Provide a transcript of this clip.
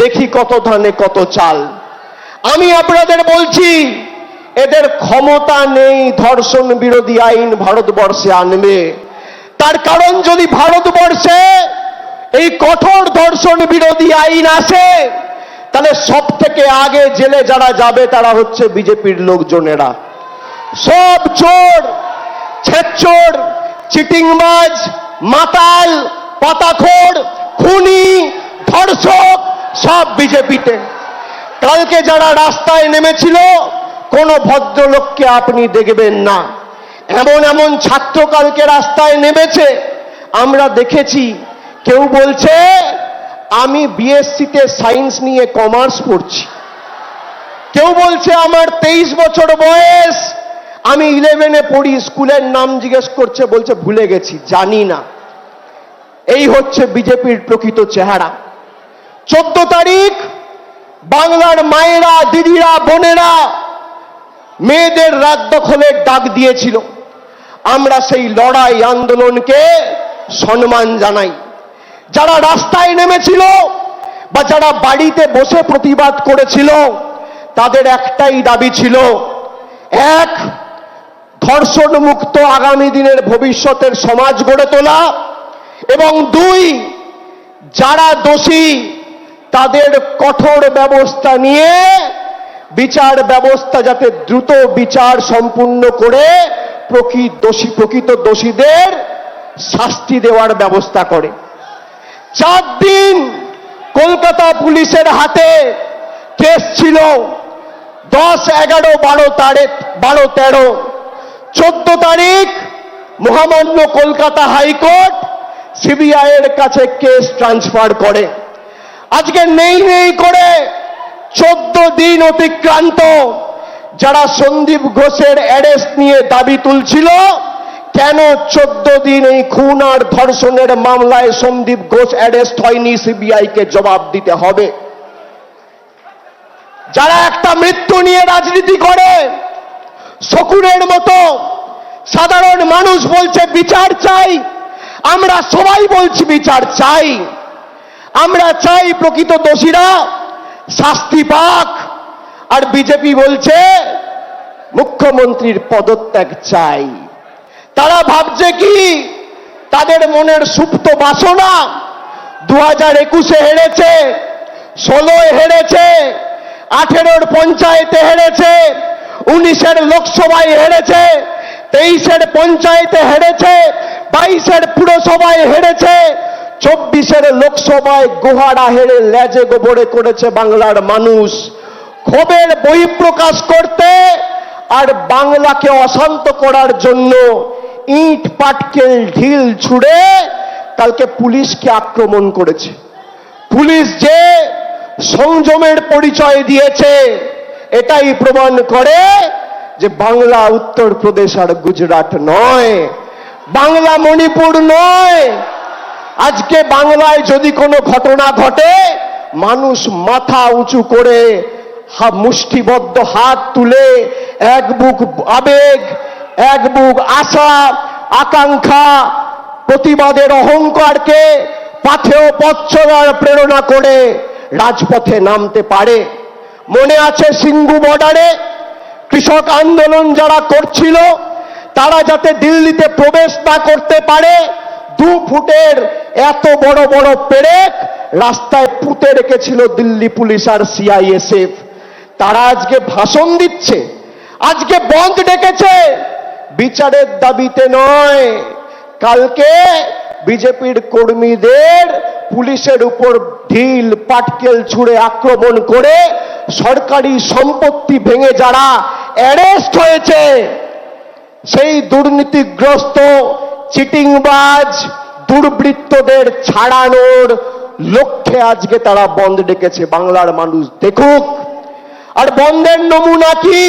দেখি কত ধানে কত চাল। আমি আপনাদের বলছি, এদের ক্ষমতা নেই ধর্ষণ বিরোধী আইন ভারতবর্ষে আনবে। তার কারণ, যদি ভারতবর্ষে এই কঠোর ধর্ষণ বিরোধী আইন আসে, তাহলে সব থেকে আগে জেলে যারা যাবে তারা হচ্ছে বিজেপির লোকজনেরা। সব চোর, ছেচ্চোর, চিটিংবাজ, মাতাল, পাতাখোর, খুনি, ধর্ষক সব বিজেপিতে। কালকে যারা রাস্তায় নেমেছিল, কোন ভদ্রলোককে আপনি দেখবেন না। এমন এমন ছাত্র কালকে রাস্তায় নেমেছে, আমরা দেখেছি। কেউ বলছে আমি বিএসসিতে সায়েন্স নিয়ে কমার্স পড়ছি, কেউ বলছে আমার 23 বছর বয়স, আমি 11-এ পড়ি, স্কুলের নাম জিজ্ঞেস করছে, বলছে ভুলে গেছি, জানি না। এই হচ্ছে বিজেপির প্রকৃত চেহারা। 14 তারিখ বাংলার মায়েরা, দিদিরা, বোনেরা মেয়েদের রাত দখলের ডাক দিয়েছিল। আমরা সেই লড়াই আন্দোলনকে সম্মান জানাই। যারা রাস্তায় নেমেছিল বা যারা বাড়িতে বসে প্রতিবাদ করেছিল, তাদের একটাই দাবি ছিল, এক, ধর্ষণ মুক্ত আগামী দিনের ভবিষ্যতের সমাজ গড়ে তোলা, এবং 2, যারা দোষী তাদের কঠোর ব্যবস্থা নিয়ে বিচার ব্যবস্থা যাতে দ্রুত বিচার সম্পূর্ণ করে প্রকৃত দোষীদের শাস্তি দেওয়ার ব্যবস্থা করে। 4 দিন কলকাতা পুলিশের হাতে কেস ছিল, 10, 11, 12, 13। 14 তারিখ মহামান্য কলকাতা হাইকোর্ট সিবিআই এর কাছে কেস ট্রান্সফার করে। আজকে নেই করে 14 দিন অতিক্রান্ত। যারা সন্দীপ ঘোষের অ্যারেস্ট নিয়ে দাবি তুলছিল, কেন 14 দিন এই খুন আর ধর্ষণের মামলায় সন্দীপ ঘোষ অ্যারেস্ট হয়নি, সিবিআইকে জবাব দিতে হবে। যারা একটা মৃত্যু নিয়ে রাজনীতি করে শকুনের মতো, সাধারণ মানুষ বলছে বিচার চাই, আমরা সবাই বলছি বিচার চাই, আমরা চাই প্রকৃত দোষীরা শাস্তি পাক, আর বিজেপি বলছে মুখ্যমন্ত্রীর পদত্যাগ চাই। তারা ভাবছে কি, তাদের মনের সুপ্ত বাসনা 2021-এ হেরেছে, 16-এ হেরেছে, 18-এর পঞ্চায়েতে হেরেছে, 19-এর লোকসভায় হেরেছে, 23-এর পঞ্চায়েতে হেরেছে, 22-এর পুরসভায় হেরেছে, 24-এর লোকসভায় গোহারা হেরে লেজে গোবরে করেছে বাংলার মানুষ। ক্ষোভের বহিঃপ্রকাশ করতে আর বাংলাকে অশান্ত করার জন্য ইট পাটকেল ঢিল ছুড়ে কালকে পুলিশকে আক্রমণ করেছে। পুলিশ যে সংযমের পরিচয় দিয়েছে, এটাই প্রমাণ করে যে বাংলা উত্তরপ্রদেশ আর গুজরাট নয়, বাংলা মণিপুর নয়। আজকে বাংলায় যদি কোনো ঘটনা ঘটে, মানুষ মাথা উঁচু করে মুষ্টিবদ্ধ হাত তুলে এক বুক আবেগ, এক বুক আশা, আকাঙ্ক্ষা, প্রতিবাদের অহংকারকে পাথেয় পথ চলার প্রেরণা করে রাজপথে নামতে পারে। মনে আছে সিঙ্গু বর্ডারে কৃষক আন্দোলন যারা করছিল, তারা যাতে দিল্লিতে প্রবেশ না করতে পারে, 2 ফুটের এত বড় বড় পেরেক রাস্তায় পুঁতে রেখেছিল দিল্লি পুলিশ আর সিআইএসএফ। তারা আজকে ভাষণ দিচ্ছে, আজকে বন্ধ ডেকেছে, বিচারের দাবিতে নয়। কালকে বিজেপির কর্মীদের পুলিশের উপর ঢিল পাটকেল ছুঁড়ে আক্রমণ করে সরকারি সম্পত্তি ভেঙে যারা অ্যারেস্ট হয়েছে, সেই দুর্নীতিগ্রস্ত চিটিংবাজ দুর্বৃত্তদের ছাড়ানোর লক্ষ্যে আজকে তারা বন্ধ ডেকেছে। বাংলার মানুষ দেখুক। আর বন্ধের নমুনা কি?